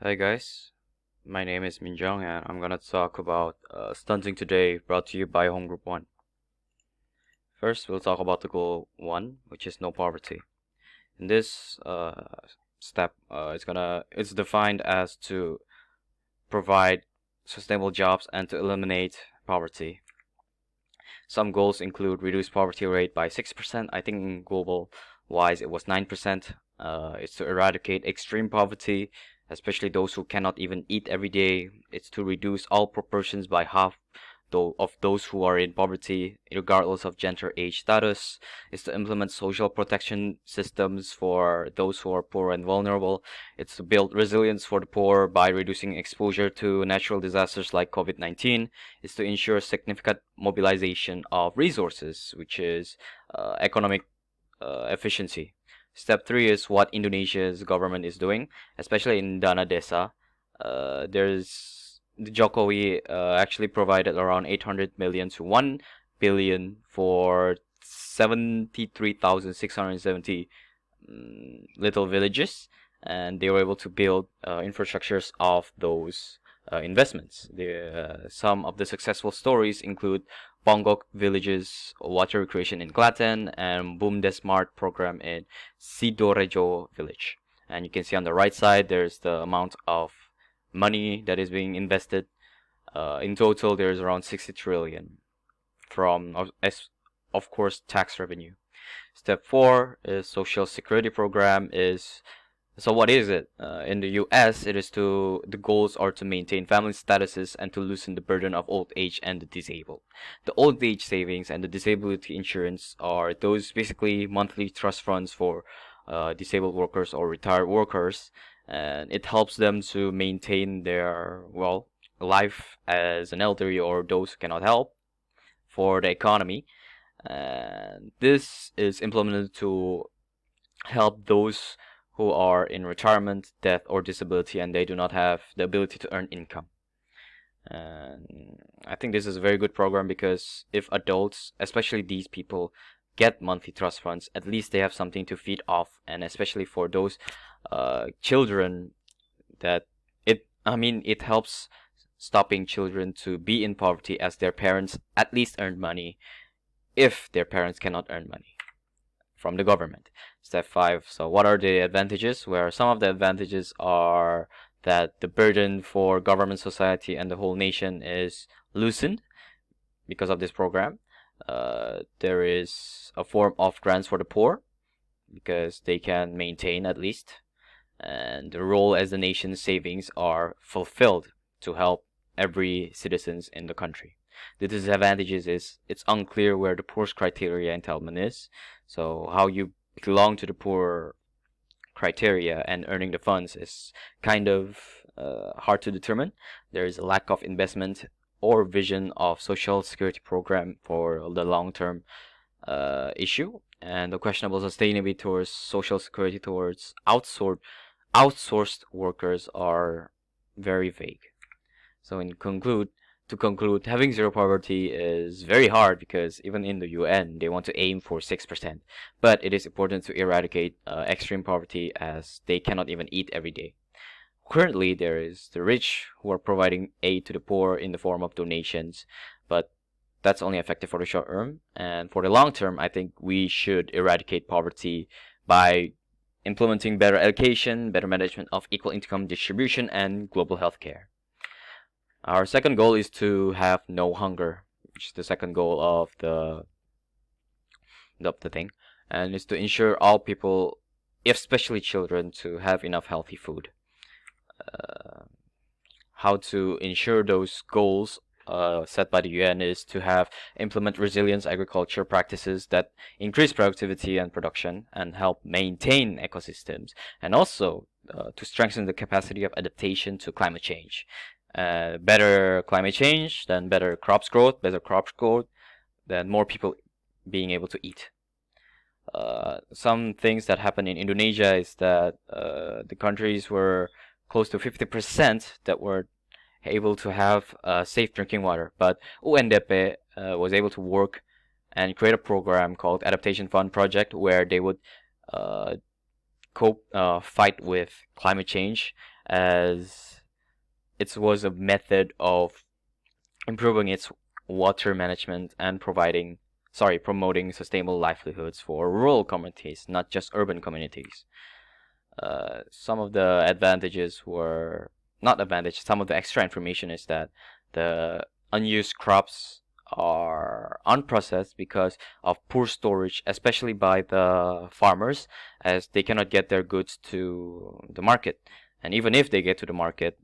Hi guys, my name is Minjong and I'm gonna talk about stunting today, brought to you by Home Group 1. First, we'll talk about the goal 1, which is no poverty. In this step, it's defined as to provide sustainable jobs and to eliminate poverty. Some goals include reduce poverty rate by 6%. I think in global wise it was 9%. It's to eradicate extreme poverty, especially those who cannot even eat every day. It's to reduce all proportions by half of those who are in poverty, regardless of gender, age, status. It's to implement social protection systems for those who are poor and vulnerable. It's to build resilience for the poor by reducing exposure to natural disasters like COVID-19. It's to ensure significant mobilization of resources, which is economic efficiency. Step 3 is what Indonesia's government is doing, especially in Dana Desa. There's the Jokowi actually provided around 800 million to 1 billion for 73,670 little villages, and they were able to build infrastructures of those investments. Some of the successful stories include Ponggok Villages Water Recreation in Klaten and Bumdesmart program in Sidorejo Village. And you can see on the right side there's the amount of money that is being invested. In total, there's around 60 trillion from, of course, tax revenue. Step 4 is social security program is so what is it? In the US, the goals are to maintain family statuses and to loosen the burden of old age and the disabled. The old age savings and the disability insurance are those basically monthly trust funds for disabled workers or retired workers, and it helps them to maintain their life as an elderly or those who cannot help for the economy. And this is implemented to help those who are in retirement, death, or disability, and they do not have the ability to earn income. And I think this is a very good program because if adults, especially these people, get monthly trust funds, at least they have something to feed off, and especially for those children, that it helps stopping children to be in poverty as their parents at least earn money if their parents cannot earn money from the government. Step 5. So what are the advantages? Where some of the advantages are that the burden for government, society, and the whole nation is loosened because of this program. There is a form of grants for the poor because they can maintain at least, and the role as the nation's savings are fulfilled to help every citizens in the country. The disadvantages is it's unclear where the poor's criteria entitlement is. So how you belong to the poor criteria and earning the funds is kind of hard to determine. There is a lack of investment or vision of social security program for the long-term issue, and the questionable sustainability towards social security towards outsourced workers are very vague. So to conclude, having zero poverty is very hard because even in the UN, they want to aim for 6%. But it is important to eradicate extreme poverty as they cannot even eat every day. Currently, there is the rich who are providing aid to the poor in the form of donations, but that's only effective for the short term. And for the long term, I think we should eradicate poverty by implementing better education, better management of equal income distribution, and global healthcare. Our second goal is to have no hunger, which is the second goal of the thing, and is to ensure all people, especially children, to have enough healthy food. How to ensure those goals set by the UN is to implement resilience agriculture practices that increase productivity and production and help maintain ecosystems, and also to strengthen the capacity of adaptation to climate change. Better climate change, then better crops growth, then more people being able to eat. Some things that happen in Indonesia is that the countries were close to 50% that were able to have safe drinking water, but UNDP was able to work and create a program called Adaptation Fund Project where they would fight with climate change as it was a method of improving its water management and promoting sustainable livelihoods for rural communities, not just urban communities. Some of the advantages were not advantage. Some of the extra information is that the unused crops are unprocessed because of poor storage, especially by the farmers, as they cannot get their goods to the market. And even if they get to the market,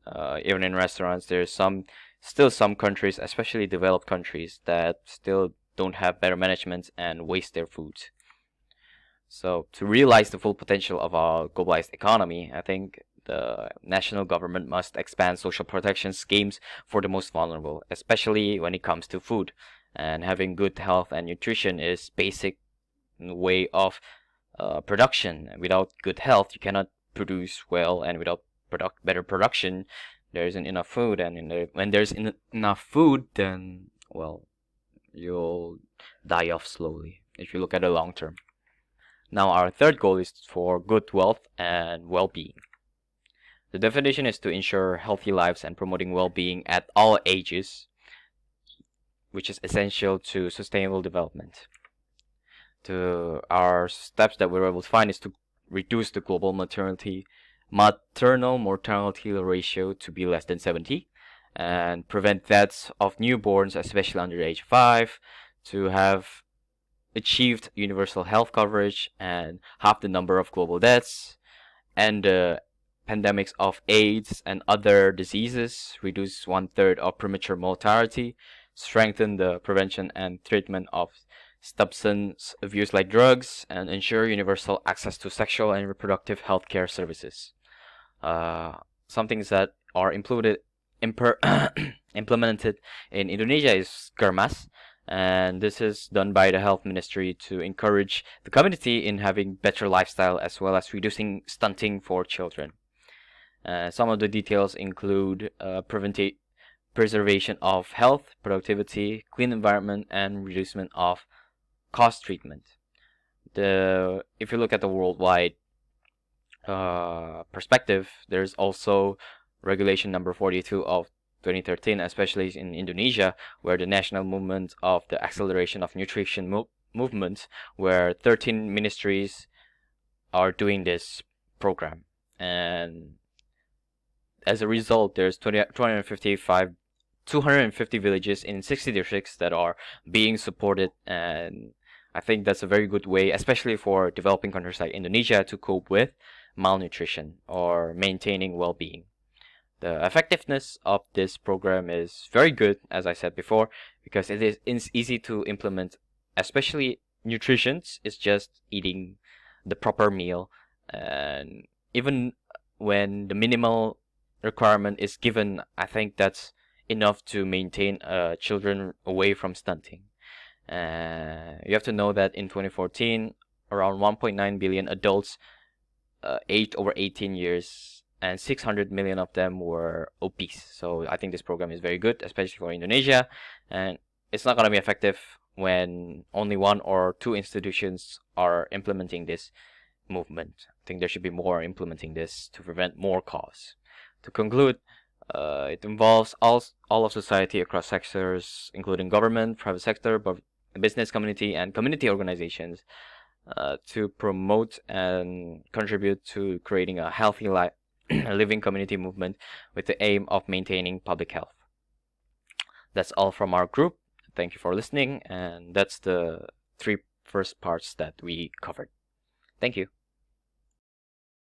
even in restaurants, there's still some countries, especially developed countries, that still don't have better management and waste their foods. So to realize the full potential of our globalized economy, I think the national government must expand social protection schemes for the most vulnerable, especially when it comes to food. And having good health and nutrition is basic way of production. Without good health, you cannot produce well, and without better production, there isn't enough food. And when there's enough food, then well, you'll die off slowly if you look at the long term. Now, our third goal is for good wealth and well-being. The definition is to ensure healthy lives and promoting well-being at all ages, which is essential to sustainable development. Our steps that we were able to find is to reduce the global maternal mortality ratio to be less than 70, and prevent deaths of newborns, especially under the age of 5, to have achieved universal health coverage and half the number of global deaths, and pandemics of AIDS and other diseases, reduce 1/3 of premature mortality, strengthen the prevention and treatment of substance abuse like drugs, and ensure universal access to sexual and reproductive health care services. Some things that are implemented in Indonesia is Kermas, and this is done by the health ministry to encourage the community in having better lifestyle as well as reducing stunting for children. Some of the details include preservation of health, productivity, clean environment, and reducement of cost treatment. If you look at the worldwide perspective, there's also regulation number 42 of 2013, especially in Indonesia, where the national movement of the acceleration of nutrition movement, where 13 ministries are doing this program. And as a result, there's 250 villages in 60 districts that are being supported, and I think that's a very good way, especially for developing countries like Indonesia, to cope with malnutrition or maintaining well-being. The effectiveness of this program is very good, as I said before, because it is easy to implement, especially nutrition. It's just eating the proper meal, and even when the minimal requirement is given, I think that's enough to maintain children away from stunting. You have to know that in 2014, around 1.9 billion adults aged over 18 years, and 600 million of them were obese. So I think this program is very good, especially for Indonesia, and it's not going to be effective when only 1 or 2 institutions are implementing this movement. I think there should be more implementing this to prevent more cause. To conclude, it involves all of society across sectors, including government, private sector, business community, and community organizations, to promote and contribute to creating a healthy living community movement with the aim of maintaining public health. That's all from our group. Thank you for listening, and that's the 3 first parts that we covered. Thank you.